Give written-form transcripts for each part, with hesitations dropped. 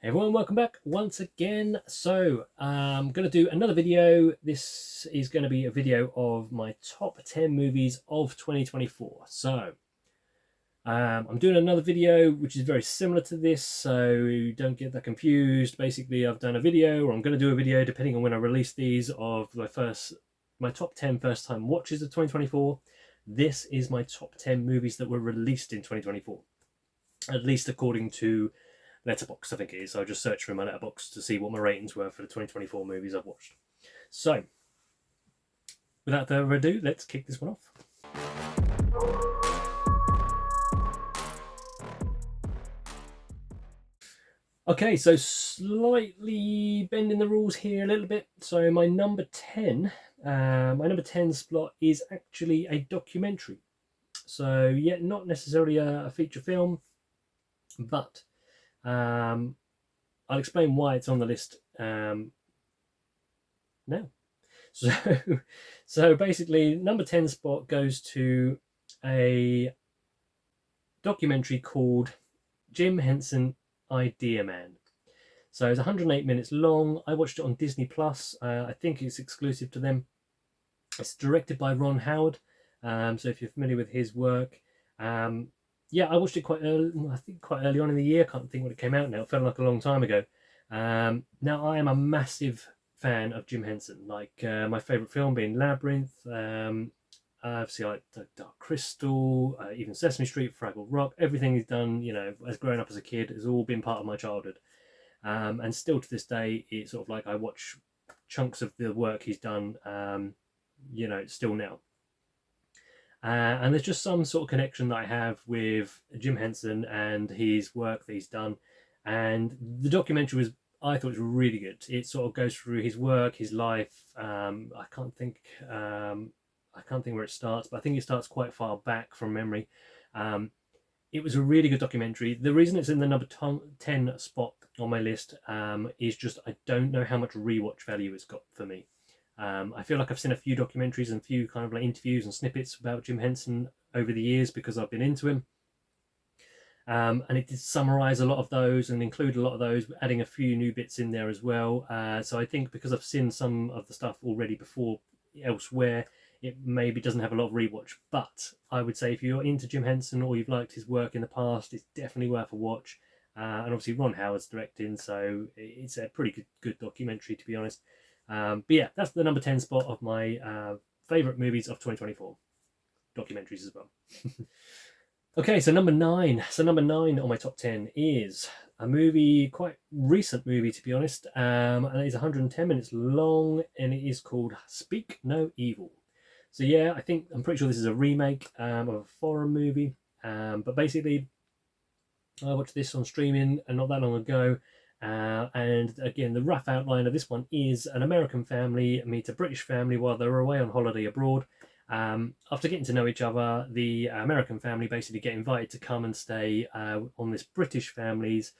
Hey everyone, welcome back once again. So I'm going to do another video. This is going to be a video of my top 10 movies of 2024. So I'm doing another video which is very similar to this, so don't get that confused. Basically, I've done a video, or I'm going to do a video depending on when I release these, of my top 10 first time watches of 2024. This is my top 10 movies that were released in 2024, at least according to Letterboxd, I think it is. So I just searched through my Letterboxd to see what my ratings were for the 2024 movies I've watched. So, without further ado, let's kick this one off. Okay, so slightly bending the rules here a little bit. So my number 10 slot is actually a documentary. So yeah, not necessarily a feature film, but I'll explain why it's on the list now. So basically, number 10 spot goes to a documentary called Jim Henson Idea Man. So it's 108 minutes long. I watched it on Disney Plus. I think it's exclusive to them. It's directed by Ron Howard. So if you're familiar with his work, yeah, I watched it quite early. I think quite early on in the year. Can't think when it came out now. It felt like a long time ago. Now I am a massive fan of Jim Henson. Like my favorite film being Labyrinth. Obviously, like Dark Crystal, even Sesame Street, Fraggle Rock. Everything he's done, you know, as growing up as a kid, has all been part of my childhood. And still to this day, it's sort of like I watch chunks of the work he's done. You know, still now. And there's just some sort of connection that I have with Jim Henson and his work that he's done. And the documentary I thought it was really good. It sort of goes through his work, his life. I can't think where it starts, but I think it starts quite far back from memory. It was a really good documentary. The reason it's in the number 10 spot on my list is just I don't know how much rewatch value it's got for me. I feel like I've seen a few documentaries and a few kind of like interviews and snippets about Jim Henson over the years because I've been into him. And it did summarize a lot of those and include a lot of those, adding a few new bits in there as well. So I think because I've seen some of the stuff already before elsewhere, it maybe doesn't have a lot of rewatch. But I would say if you're into Jim Henson or you've liked his work in the past, it's definitely worth a watch. And obviously Ron Howard's directing, so it's a pretty good documentary, to be honest. But yeah, that's the number 10 spot of my favourite movies of 2024. Documentaries as well. Okay, so number 9. So number 9 on my top 10 is a movie, quite recent movie to be honest. And it is 110 minutes long, and it is called Speak No Evil. So yeah, I'm pretty sure this is a remake of a foreign movie. But basically, I watched this on streaming not that long ago. And again, the rough outline of this one is an American family meet a British family while they're away on holiday abroad. After getting to know each other, the American family basically get invited to come and stay on this British family's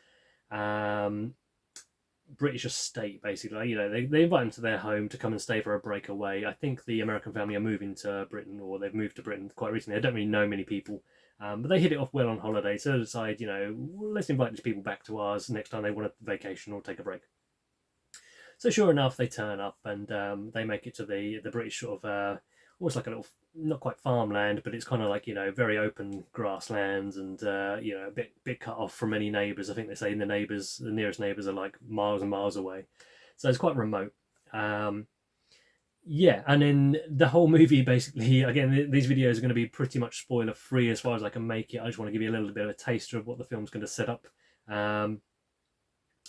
British estate, basically. You know, they invite them to their home to come and stay for a break away. I think the American family are moving to Britain, or they've moved to Britain quite recently. I don't really know many people. But they hit it off well on holiday, so they decide, you know, let's invite these people back to ours next time they want a vacation or take a break. So sure enough, they turn up and they make it to the British sort of almost like a little, not quite farmland, but it's kind of like, you know, very open grasslands and you know, a bit cut off from any neighbours. I think they say the nearest neighbours are like miles and miles away, so it's quite remote. Yeah, and then the whole movie basically, again, these videos are going to be pretty much spoiler free as far as I can make it. I just want to give you a little bit of a taster of what the film's going to set up.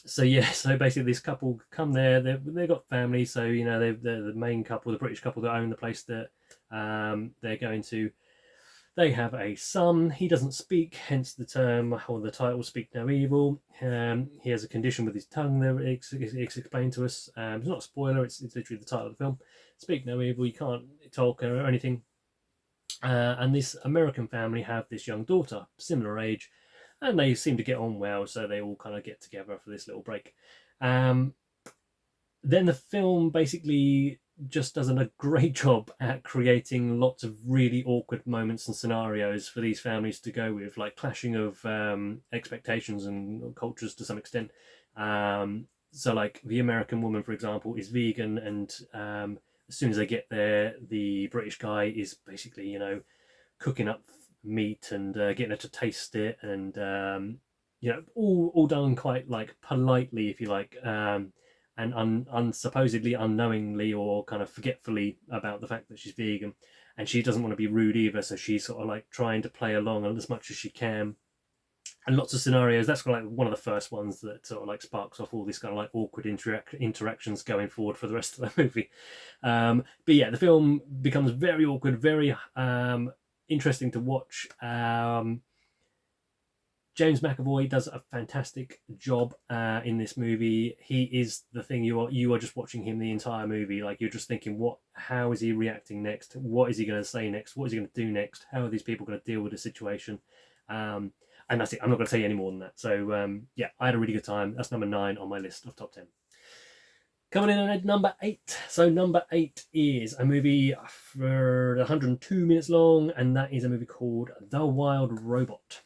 So yeah, so basically this couple come there, they've got family, so you know, they're the main couple, the British couple that own the place that they're going to. They have a son. He doesn't speak, hence the term or the title "Speak No Evil." He has a condition with his tongue that it's explained to us. It's not a spoiler. It's literally the title of the film. "Speak No Evil." You can't talk or anything. And this American family have this young daughter, similar age, and they seem to get on well. So they all kind of get together for this little break. Then the film basically just does a great job at creating lots of really awkward moments and scenarios for these families to go with, like clashing of expectations and cultures to some extent. So, like the American woman, for example, is vegan, and as soon as they get there, the British guy is basically, cooking up meat and getting her to taste it, and all done quite like politely, if you like, and supposedly unknowingly or kind of forgetfully about the fact that she's vegan, and she doesn't want to be rude either, so she's sort of like trying to play along as much as she can. And lots of scenarios. That's like one of the first ones that sort of like sparks off all these kind of like awkward interactions going forward for the rest of the movie. But yeah, the film becomes very awkward, very interesting to watch. James McAvoy does a fantastic job in this movie. He is the thing. You are just watching him the entire movie. Like, you're just thinking, how is he reacting next? What is he going to say next? What is he going to do next? How are these people going to deal with the situation? And that's it. I'm not going to say any more than that. So yeah, I had a really good time. That's number 9 on my list of top 10. Coming in at number 8. So number 8 is a movie for 102 minutes long, and that is a movie called The Wild Robot.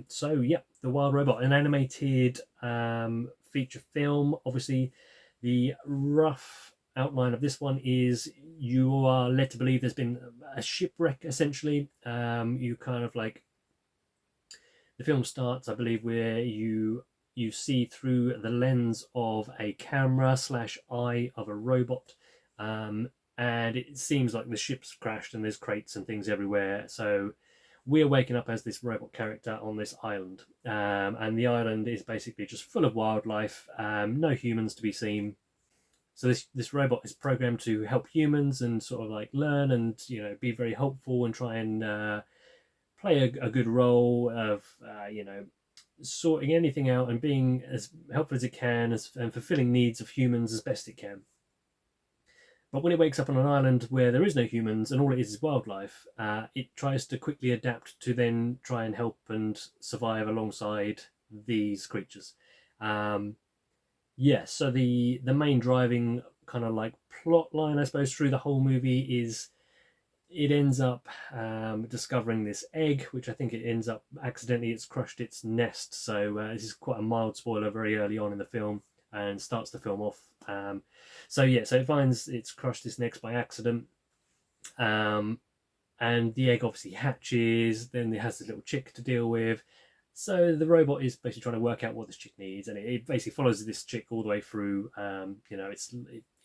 So yeah, The Wild Robot, an animated feature film. Obviously, the rough outline of this one is you are led to believe there's been a shipwreck, essentially. You kind of like, the film starts, I believe, where you see through the lens of a camera / eye of a robot, and it seems like the ship's crashed and there's crates and things everywhere. So we're waking up as this robot character on this island, and the island is basically just full of wildlife, no humans to be seen. So this robot is programmed to help humans and sort of like learn and be very helpful and try and play a good role of sorting anything out and being as helpful as it can, and fulfilling needs of humans as best it can. But when it wakes up on an island where there is no humans and all it is wildlife, it tries to quickly adapt to then try and help and survive alongside these creatures. Yeah, so the main driving kind of like plot line, I suppose, through the whole movie is it ends up discovering this egg, which I think it ends up accidentally, it's crushed its nest. So this is quite a mild spoiler very early on in the film and starts the film off. So yeah, so it finds it's crushed this nest by accident, and the egg obviously hatches. Then it has this little chick to deal with. So the robot is basically trying to work out what this chick needs, and it basically follows this chick all the way through. It's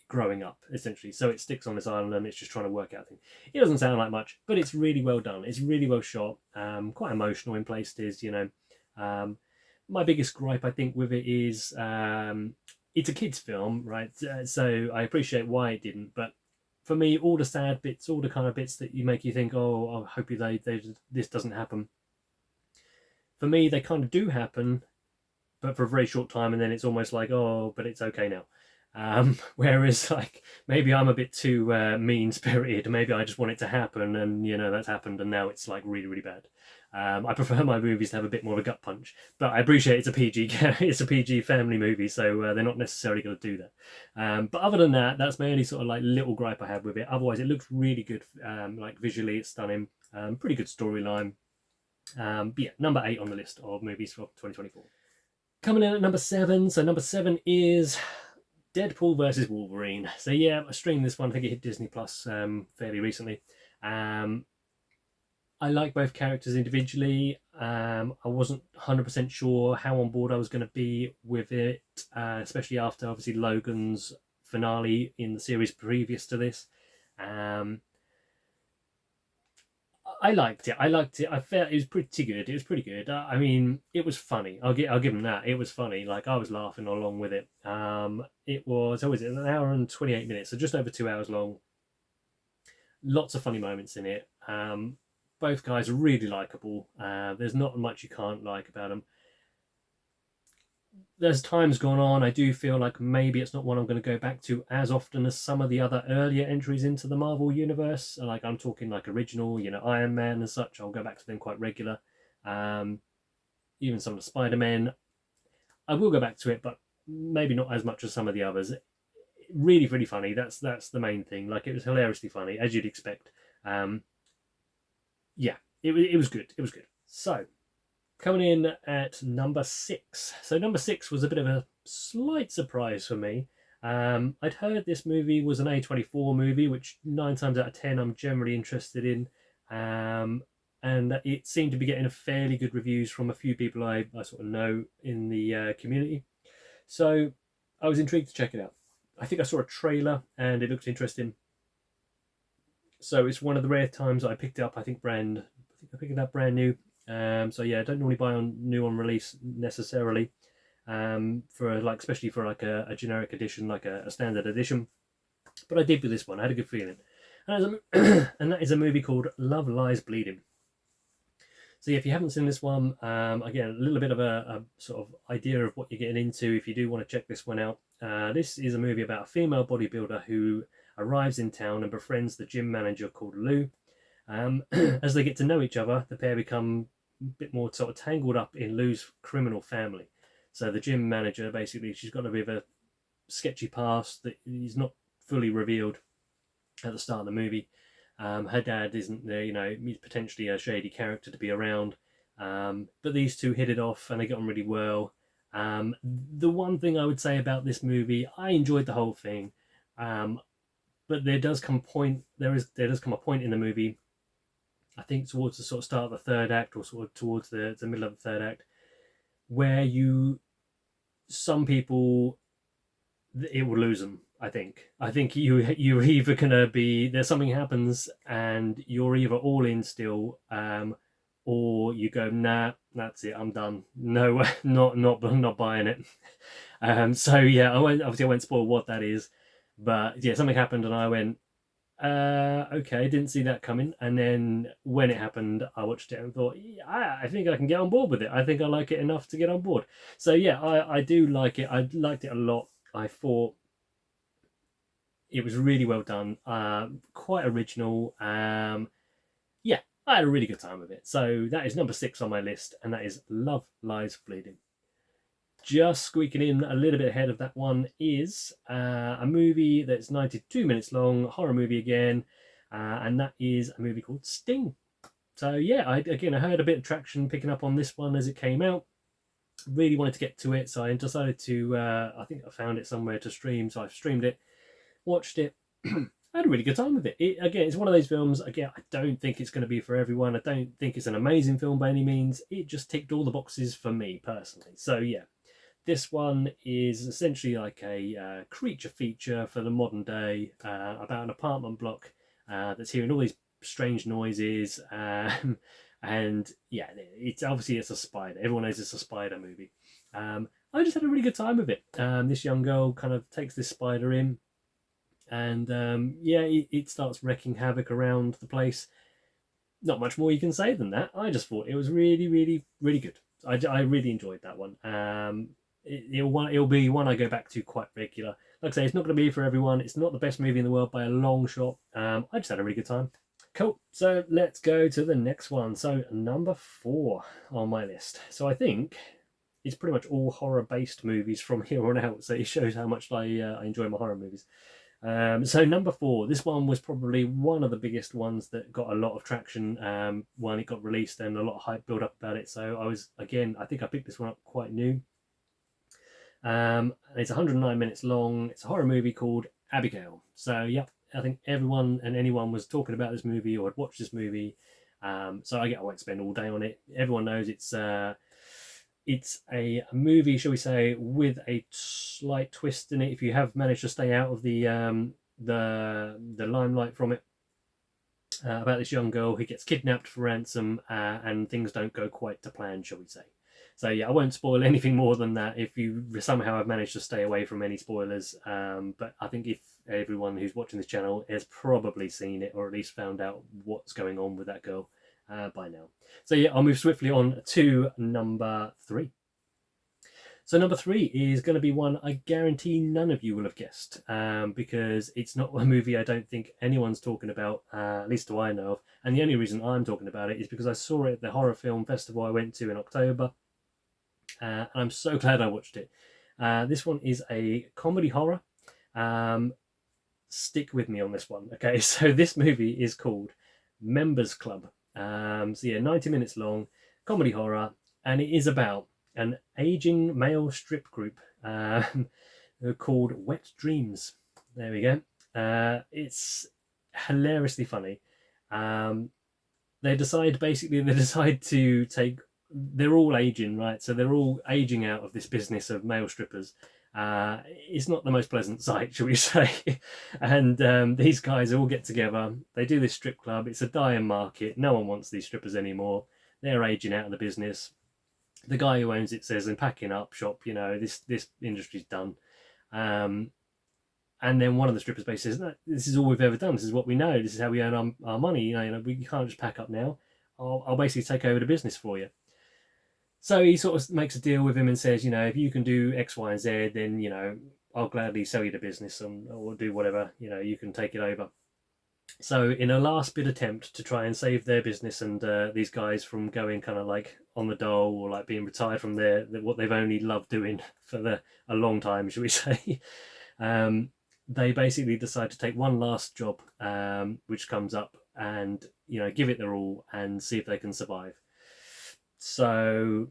growing up, essentially. So it sticks on this island and it's just trying to work out things. It doesn't sound like much, but it's really well done. It's really well shot, quite emotional in places. My biggest gripe, I think, with it is it's a kids' film, right? So I appreciate why it didn't, but for me, all the sad bits, all the kind of bits that you make you think, oh, I hope this doesn't happen. For me, they kind of do happen, but for a very short time, and then it's almost like, oh, but it's okay now. Whereas, like, maybe I'm a bit too mean-spirited. Maybe I just want it to happen, and that's happened, and now it's like really, really bad. I prefer my movies to have a bit more of a gut punch, but I appreciate it's a PG, it's a PG family movie, so they're not necessarily going to do that. But other than that, that's my only sort of like little gripe I have with it. Otherwise, it looks really good. Like visually, it's stunning. Pretty good storyline. But yeah, number 8 on the list of movies for 2024. Coming in at number 7. So number 7 is Deadpool versus Wolverine. So yeah, I streamed this one. I think it hit Disney Plus fairly recently. I like both characters individually. I wasn't 100% sure how on board I was going to be with it, especially after obviously Logan's finale in the series previous to this. I liked it. I felt it was pretty good. I mean, it was funny. I'll give them that. It was funny. Like, I was laughing along with it. It was, what was it, an hour and 28 minutes, so just over 2 hours long. Lots of funny moments in it. Both guys are really likable. There's not much you can't like about them. There's times gone on, I do feel like maybe it's not one I'm going to go back to as often as some of the other earlier entries into the Marvel universe. Like, I'm talking like original, Iron Man and such. I'll go back to them quite regular. Even some of the Spider-Man, I will go back to it, but maybe not as much as some of the others. really, really funny. That's the main thing. Like, it was hilariously funny, as you'd expect. Yeah, it was good. It was good. So, coming in at number 6. So number 6 was a bit of a slight surprise for me. I'd heard this movie was an A24 movie, which 9 times out of 10 I'm generally interested in. And it seemed to be getting a fairly good reviews from a few people I sort of know in the community. So I was intrigued to check it out. I think I saw a trailer and it looked interesting. So it's one of the rare times I picked it up. I think I picked it up brand new. So yeah, I don't normally buy on new on release necessarily. For like, especially for like a generic edition, like a standard edition. But I did with this one. I had a good feeling. And that is a movie called Love Lies Bleeding. So yeah, if you haven't seen this one, again, a little bit of a sort of idea of what you're getting into if you do want to check this one out. This is a movie about a female bodybuilder who arrives in town and befriends the gym manager called Lou. As they get to know each other, the pair become a bit more sort of tangled up in Lou's criminal family. So the gym manager, basically, she's got a bit of a sketchy past that is not fully revealed at the start of the movie. Her dad isn't there, he's potentially a shady character to be around. But these two hit it off and they get on really well. The one thing I would say about this movie, I enjoyed the whole thing. But there does come a point in the movie, I think towards the sort of start of the third act, or sort of towards the middle of the third act, where some people, it will lose them. I think you're either gonna be, there's something happens and you're either all in still, or you go, nah, that's it, I'm done. No, not buying it. So yeah, I won't spoil what that is, but yeah, something happened and I went, okay, didn't see that coming. And then when it happened, I watched it and thought, yeah, I think I can get on board with it. I think I like it enough to get on board. So yeah, I do like it. I liked it a lot. I thought it was really well done, quite original. Yeah, I had a really good time with it. So that is number 6 on my list, and that is Love Lies Bleeding. Just squeaking in a little bit ahead of that one is a movie that's 92 minutes long, horror movie again, and that is a movie called Sting. So yeah, I heard a bit of traction picking up on this one as it came out. Really wanted to get to it, so I decided to, I think I found it somewhere to stream, so I streamed it, watched it. I had a really good time with it. It's one of those films, again, I don't think it's going to be for everyone. I don't think it's an amazing film by any means. It just ticked all the boxes for me personally. So yeah, this one is essentially like a creature feature for the modern day, about an apartment block that's hearing all these strange noises. And yeah, it's a spider. Everyone knows it's a spider movie. I just had a really good time with it. This young girl kind of takes this spider in, and yeah, it starts wreaking havoc around the place. Not much more you can say than that. I just thought it was really, really, really good. I really enjoyed that one. It'll be one I go back to quite regular. Like I say, it's not going to be for everyone. It's not the best movie in the world by a long shot. I just had a really good time. Cool. So let's go to the next one. So number 4 on my list. So I think it's pretty much all horror-based movies from here on out. So it shows how much I enjoy my horror movies. So number 4, this one was probably one of the biggest ones that got a lot of traction when it got released, and a lot of hype built up about it. So I think I picked this one up quite new. It's 109 minutes long. It's a horror movie called Abigail. So yeah, I think everyone and anyone was talking about this movie or had watched this movie. So I won't spend all day on it. Everyone knows it's a movie, shall we say, with a slight twist in it. If you have managed to stay out of the limelight from it, about this young girl who gets kidnapped for ransom, and things don't go quite to plan, shall we say. So yeah, I won't spoil anything more than that if you somehow have managed to stay away from any spoilers. But I think if everyone who's watching this channel has probably seen it, or at least found out what's going on with that girl by now. So yeah, I'll move swiftly on to number 3. So number 3 is going to be one I guarantee none of you will have guessed, because it's not a movie I don't think anyone's talking about, at least do I know of. And the only reason I'm talking about it is because I saw it at the horror film festival I went to in October. And I'm so glad I watched it. This one is a comedy horror. Stick with me on this one, okay? So this movie is called Members Club. So yeah, 90 minutes long, comedy horror, and it is about an aging male strip group called Wet Dreams. There we go. It's hilariously funny. Um, they decide to take. They're all aging, right? So they're all aging out of this business of male strippers. It's not the most pleasant sight, shall we say? And these guys all get together. They do this strip club. It's a dying market. No one wants these strippers anymore. They're aging out of the business. The guy who owns it says, "I'm packing up shop. You know, this industry's done." And then one of the strippers basically says, "No, this is all we've ever done. This is what we know. This is how we earn our money. You know, we can't just pack up now. I'll basically take over the business for you." So he sort of makes a deal with him and says, you know, if you can do X, Y, and Z, then, you know, I'll gladly sell you the business or do whatever, you know, you can take it over. So in a last bit attempt to try and save their business and these guys from going kind of like on the dole or like being retired from what they've only loved doing for a long time, should we say, they basically decide to take one last job which comes up and, you know, give it their all and see if they can survive. So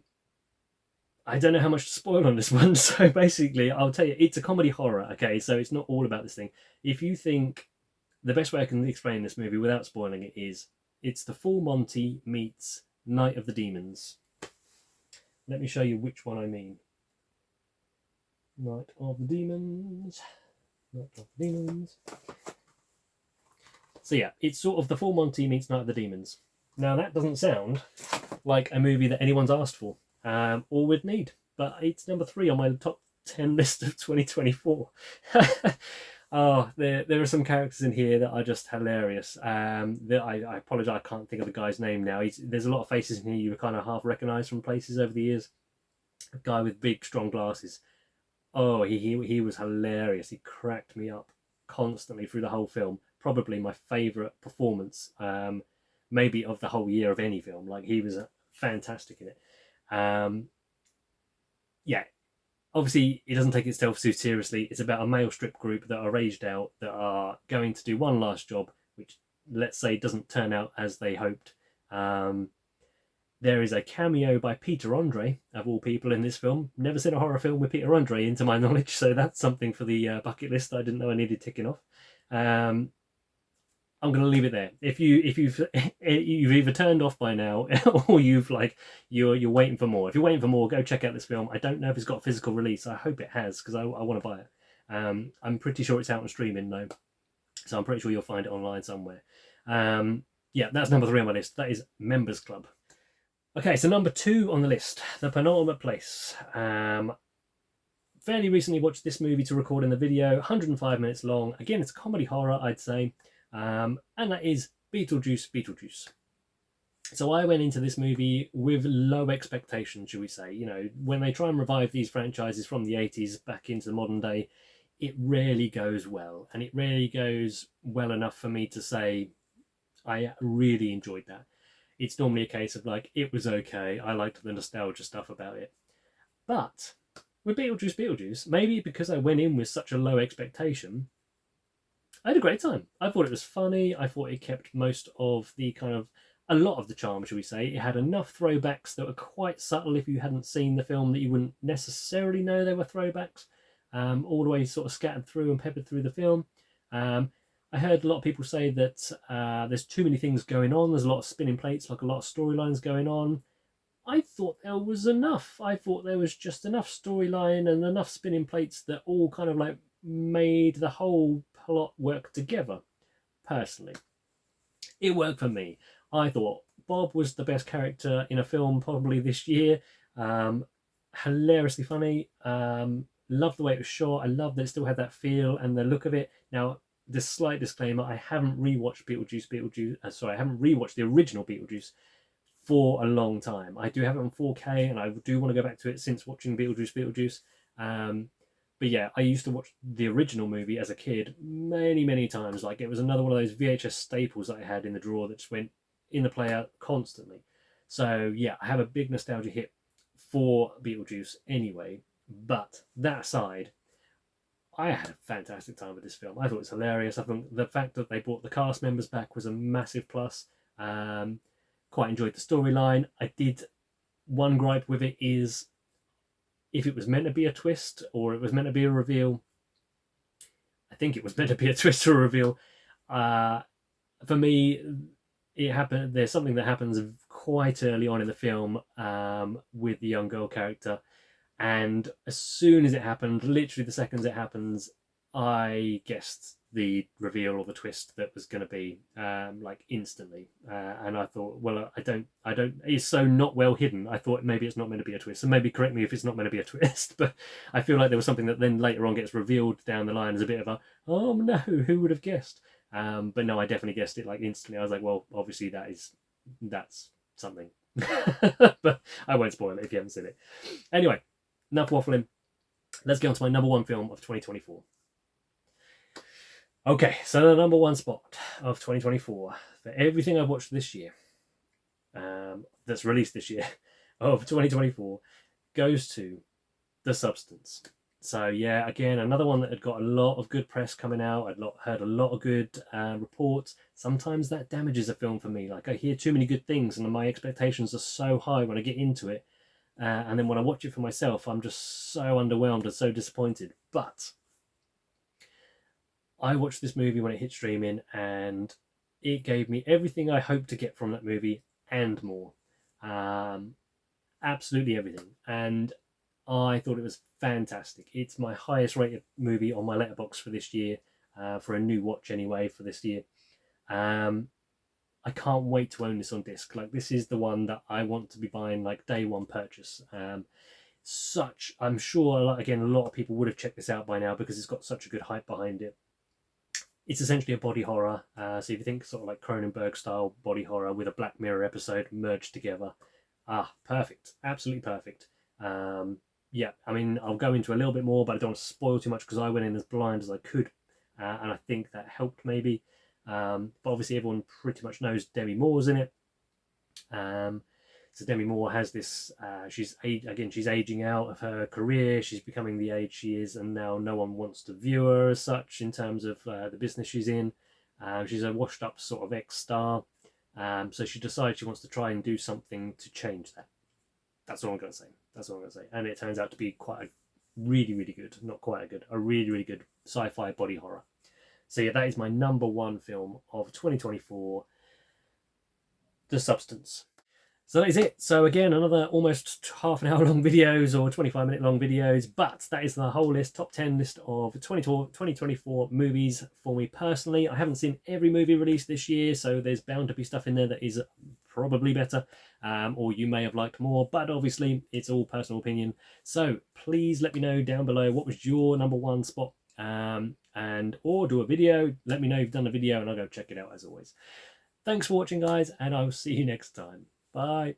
I don't know how much to spoil on this one. So basically, I'll tell you, it's a comedy horror, okay? So it's not all about this thing. If you think the best way I can explain this movie without spoiling it is it's the Full Monty meets Night of the Demons. Let me show you which one I mean. Night of the Demons. Night of the Demons. So yeah, it's sort of the Full Monty meets Night of the Demons. Now that doesn't sound like a movie that anyone's asked for or would need, but it's number 3 on my top 10 list of 2024. Oh, there are some characters in here that are just hilarious. I apologise, I can't think of the guy's name now. There's a lot of faces in here you kind of half recognise from places over the years. A guy with big, strong glasses. Oh, he was hilarious. He cracked me up constantly through the whole film. Probably my favourite performance. Maybe of the whole year of any film. Like, he was fantastic in it. Yeah, obviously it doesn't take itself too seriously. It's about a male strip group that are aged out, that are going to do one last job, which, let's say, doesn't turn out as they hoped. There is a cameo by Peter Andre, of all people, in this film. Never seen a horror film with Peter Andre, to my knowledge, so that's something for the bucket list I didn't know I needed ticking off. I'm going to leave it there. If you've either turned off by now or you're waiting for more. If you're waiting for more, go check out this film. I don't know if it's got a physical release. I hope it has, because I want to buy it. I'm pretty sure it's out on streaming though, so I'm pretty sure you'll find it online somewhere. Yeah, that's number 3 on my list. That is Members Club. Okay, so number 2 on the list, The Penultimate Place. Fairly recently watched this movie to record in the video. 105 minutes long. Again, it's a comedy horror, I'd say. And that is Beetlejuice. So I went into this movie with low expectations, shall we say. You know, when they try and revive these franchises from the 80s back into the modern day, it rarely goes well. And it rarely goes well enough for me to say I really enjoyed that. It's normally a case of like, it was okay, I liked the nostalgia stuff about it. But with Beetlejuice, maybe because I went in with such a low expectation, I had a great time. I thought it was funny. I thought it kept most of the a lot of the charm, shall we say. It had enough throwbacks that were quite subtle if you hadn't seen the film, that you wouldn't necessarily know they were throwbacks, all the way sort of scattered through and peppered through the film. I heard a lot of people say that there's too many things going on. There's a lot of spinning plates, like a lot of storylines going on. I thought there was enough. I thought there was just enough storyline and enough spinning plates that all kind of like made the whole plot work together. Personally, it worked for me. I thought Bob was the best character in a film probably this year. Hilariously funny. Loved the way it was shot. I loved that it still had that feel and the look of it. Now, this slight disclaimer, I haven't rewatched I haven't rewatched the original Beetlejuice for a long time. I do have it on 4K and I do want to go back to it since watching Beetlejuice. But yeah, I used to watch the original movie as a kid many times. Like, it was another one of those VHS staples that I had in the drawer that just went in the player constantly. So yeah, I have a big nostalgia hit for Beetlejuice anyway. But that aside, I had a fantastic time with this film. I thought it was hilarious. I think the fact that they brought the cast members back was a massive plus. Quite enjoyed the storyline. I did. One gripe with it is if it was meant to be a twist or it was meant to be a reveal. I think it was meant to be a twist or a reveal. For me, it happened. There's something that happens quite early on in the film with the young girl character, and as soon as it happened, literally the seconds it happens, I guessed the reveal or the twist that was going to be like instantly, and I thought, well, I don't. It's so not well hidden. I thought maybe it's not meant to be a twist, so maybe correct me if it's not meant to be a twist. But I feel like there was something that then later on gets revealed down the line as a bit of a, oh no, who would have guessed? But no, I definitely guessed it like instantly. I was like, well, obviously that's something, but I won't spoil it if you haven't seen it. Anyway, enough waffling. Let's get on to my number one film of 2024. Okay, so the number one spot of 2024 for everything I've watched this year, that's released this year, of 2024, goes to The Substance. So yeah, again, another one that had got a lot of good press coming out. I'd heard a lot of good reports. Sometimes that damages a film for me. Like I hear too many good things and my expectations are so high when I get into it. And then when I watch it for myself, I'm just so underwhelmed and so disappointed. But I watched this movie when it hit streaming and it gave me everything I hoped to get from that movie and more. Absolutely everything. And I thought it was fantastic. It's my highest rated movie on my Letterboxd for this year, for a new watch anyway for this year. I can't wait to own this on disc. Like this is the one that I want to be buying like day one purchase. I'm sure again a lot of people would have checked this out by now because it's got such a good hype behind it. It's essentially a body horror. So if you think sort of like Cronenberg style body horror with a Black Mirror episode merged together, perfect, absolutely perfect. Yeah, I mean I'll go into a little bit more, but I don't want to spoil too much because I went in as blind as I could, and I think that helped maybe. But obviously everyone pretty much knows Demi Moore's in it. So Demi Moore has this, she's aging out of her career, she's becoming the age she is, and now no one wants to view her as such in terms of the business she's in. She's a washed up sort of ex-star, so she decides she wants to try and do something to change that. That's all I'm going to say. And it turns out to be quite a really, really good, not quite a good, a really, really good sci-fi body horror. So yeah, that is my number one film of 2024, The Substance. So that is it. So again, another almost half an hour long videos or 25-minute long videos, but that is the whole list, top 10 list of 2024 movies for me personally. I haven't seen every movie released this year, so there's bound to be stuff in there that is probably better, or you may have liked more, but obviously it's all personal opinion. So please let me know down below what was your number one spot, or do a video. Let me know you've done a video and I'll go check it out as always. Thanks for watching, guys, and I'll see you next time. Bye.